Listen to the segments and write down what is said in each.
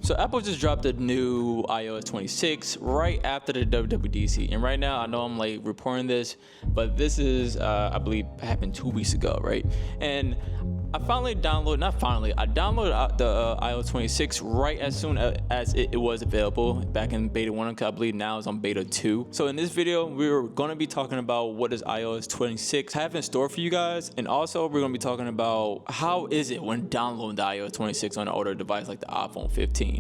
So Apple just dropped a new iOS 26 right after the WWDC, and right now I know I'm like reporting this, but this is I believe happened 2 weeks ago, right? And I downloaded the iOS 26 right as soon as it was available back in beta 1, because I believe now it's on beta 2. So in this video, we're going to be talking about what does iOS 26 have in store for you guys, and also we're going to be talking about how is it when downloading the iOS 26 on an older device like the iPhone 15.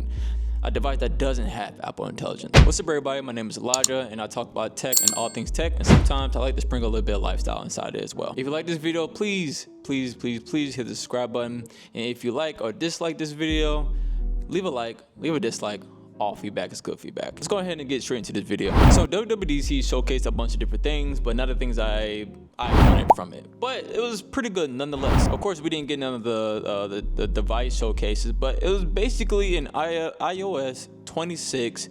A device that doesn't have Apple Intelligence. What's up, everybody? My name is Elijah, and I talk about tech and all things tech, and sometimes I like to sprinkle a little bit of lifestyle inside it as well. If you like this video, please hit the subscribe button. And if you like or dislike this video, leave a like, leave a dislike. All feedback is good feedback. Let's go ahead and get straight into this video. So WWDC showcased a bunch of different things, but none of the things I wanted from it. But it was pretty good nonetheless. Of course, we didn't get none of the device showcases, but it was basically an iOS 26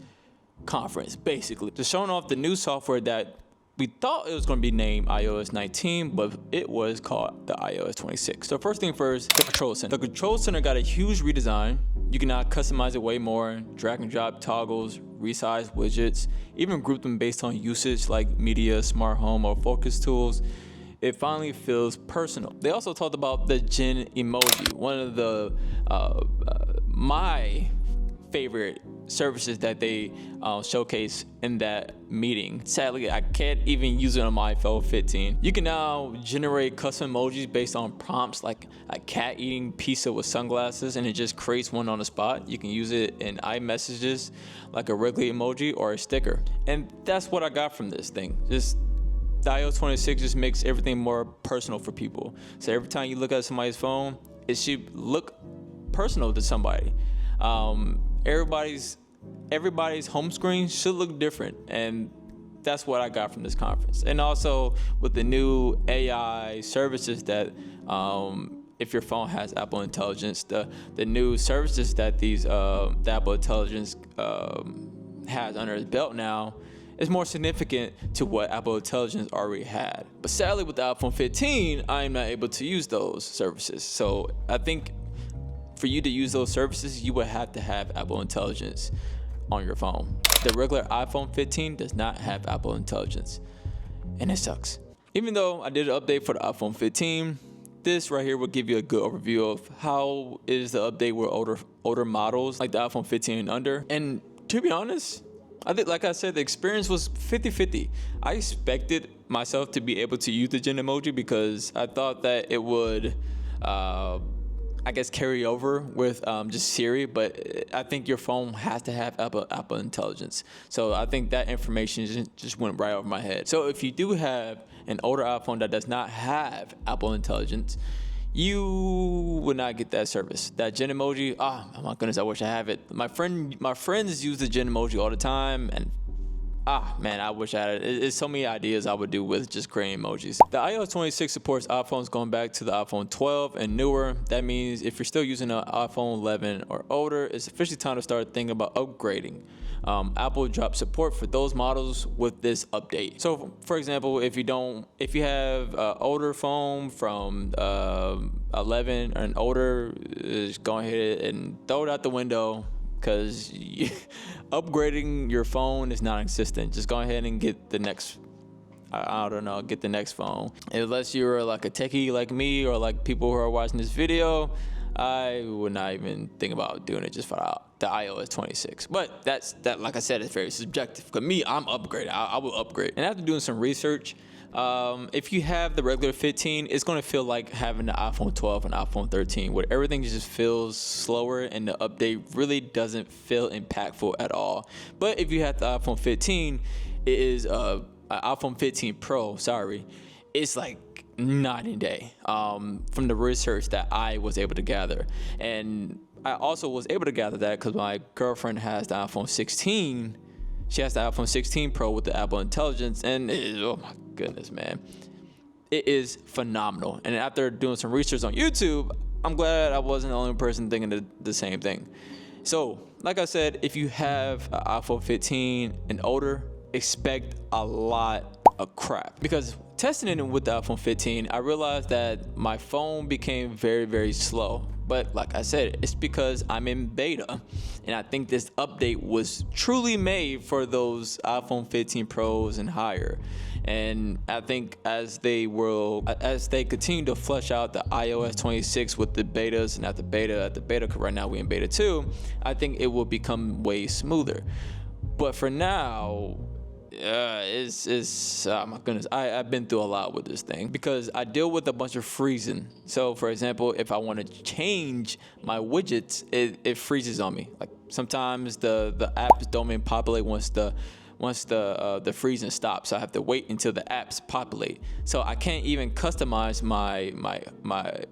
conference, basically. Just showing off the new software that we thought it was going to be named iOS 19, but it was called the iOS 26. So first thing first, the control center. The control center got a huge redesign. You can now customize it way more, drag and drop toggles, resize widgets, even group them based on usage like media, smart home, or focus tools. It finally feels personal. They also talked about the Gen emoji, one of the my favorite services that they showcase in that meeting. Sadly, I can't even use it on my iPhone 15. You can now generate custom emojis based on prompts like a cat eating pizza with sunglasses, and it just creates one on the spot. You can use it in iMessages like a regular emoji or a sticker. And that's what I got from this thing. Just the iOS 26 just makes everything more personal for people. So every time you look at somebody's phone, it should look personal to somebody. Everybody's home screen should look different, and that's what I got from this conference. And also with the new AI services that if your phone has Apple Intelligence, the new services that the Apple Intelligence has under its belt now is more significant to what Apple Intelligence already had. But sadly, with the iPhone 15, I am not able to use those services. So I think for you to use those services, you would have to have Apple Intelligence on your phone. The regular iPhone 15 does not have Apple Intelligence, and it sucks. Even though I did an update for the iPhone 15, this right here will give you a good overview of how is the update with older models like the iPhone 15 and under. And to be honest, I think, like I said, the experience was 50-50. I expected myself to be able to use the Gen emoji because I thought that it would I guess carry over with just Siri, but I think your phone has to have Apple Intelligence. So I think that information just went right over my head. So if you do have an older iPhone that does not have Apple Intelligence, you would not get that service. That Gen emoji, oh my goodness, I wish I have it. My friends use the Gen emoji all the time, and man, I wish I had it. It's so many ideas I would do with just creating emojis. The iOS 26 supports iPhones going back to the iPhone 12 and newer. That means if you're still using an iPhone 11 or older, it's officially time to start thinking about upgrading. Apple dropped support for those models with this update. So, for example, if you have an older phone from 11 and older, just go ahead and throw it out the window, because upgrading your phone is non-existent. Just go ahead and get the next, get the next phone. Unless you're like a techie like me or like people who are watching this video, I would not even think about doing it just for the iOS 26. But that, like I said, is very subjective. Because me, I'm upgraded. I will upgrade. And after doing some research, if you have the regular 15, it's going to feel like having the iPhone 12 and iPhone 13, where everything just feels slower and the update really doesn't feel impactful at all. But if you have the iPhone 15, it is an iPhone 15 Pro, it's like night and day from the research that I was able to gather. And I also was able to gather that because my girlfriend has the iPhone 16. She has the iPhone 16 Pro with the Apple Intelligence, and oh my goodness, man, it is phenomenal. And after doing some research on YouTube, I'm glad I wasn't the only person thinking the same thing. So, like I said, if you have an iPhone 15 and older, expect a lot of crap. Because testing it with the iPhone 15, I realized that my phone became very, very slow. But like I said, it's because I'm in beta, and I think this update was truly made for those iPhone 15 Pros and higher. And I think as they continue to flesh out the iOS 26 with the betas and at the beta, because right now we're in beta 2, I think it will become way smoother. But for now, oh my goodness, I've been through a lot with this thing because I deal with a bunch of freezing. So for example, if I want to change my widgets, it freezes on me. Like sometimes the apps don't even populate once the freezing stops. So I have to wait until the apps populate. So I can't even customize my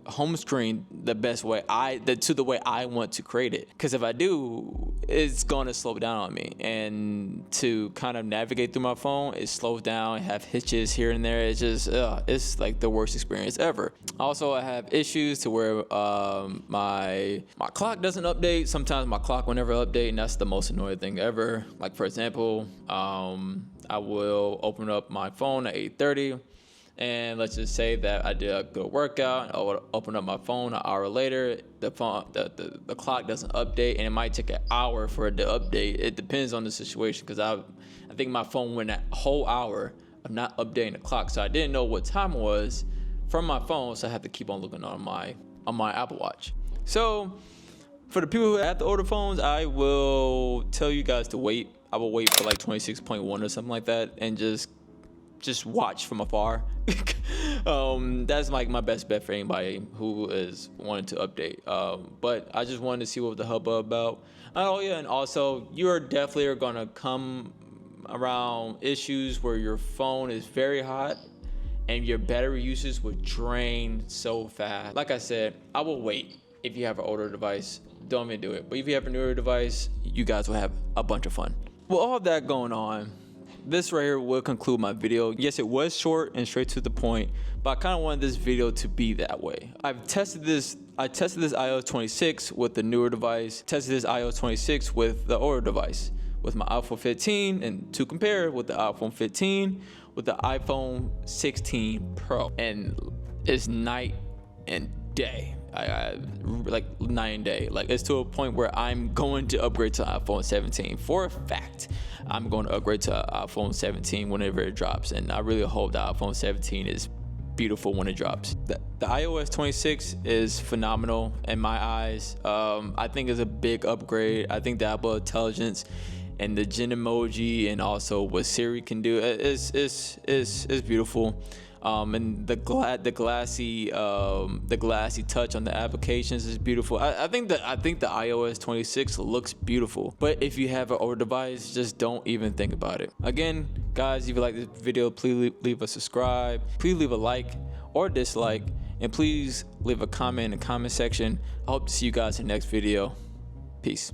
home screen the best way to the way I want to create it. Because if I do, it's going to slow down on me. And to kind of navigate through my phone, it slows down, have hitches here and there. It's just, it's like the worst experience ever. Also, I have issues to where my clock doesn't update. Sometimes my clock will never update, and that's the most annoying thing ever. Like for example, I will open up my phone at 8:30, and let's just say that I did a good workout. I will open up my phone an hour later. The clock doesn't update, and it might take an hour for it to update. It depends on the situation, because I think my phone went a whole hour of not updating the clock, so I didn't know what time it was from my phone, so I have to keep on looking on my Apple Watch. So for the people who have to order phones, I will tell you guys to wait. I will wait for like 26.1 or something like that, and just watch from afar. That's like my best bet for anybody who is wanting to update. But I just wanted to see what the hubbub about. Oh yeah, and also you are definitely gonna come around issues where your phone is very hot and your battery usage would drain so fast. Like I said, I will wait. If you have an older device, don't even do it. But if you have a newer device, you guys will have a bunch of fun. With all that going on, this right here will conclude my video. Yes, it was short and straight to the point, but I kind of wanted this video to be that way. I tested this iOS 26 with the newer device, tested this iOS 26 with the older device, with my iPhone 15, and to compare with the iPhone 15 with the iPhone 16 Pro. And it's night and day. I like night and day. Like it's to a point where I'm going to upgrade to iPhone 17. For a fact, I'm going to upgrade to iPhone 17 whenever it drops, and I really hope the iPhone 17 is beautiful when it drops. The iOS 26 is phenomenal in my eyes. I think it's a big upgrade. I think the Apple Intelligence and the Gen emoji, and also what Siri can do, is beautiful. And the glassy touch on the applications is beautiful. I think the iOS 26 looks beautiful. But if you have an older device, just don't even think about it. Again, guys, if you like this video, please leave a subscribe. Please leave a like or dislike, and please leave a comment in the comment section. I hope to see you guys in the next video. Peace.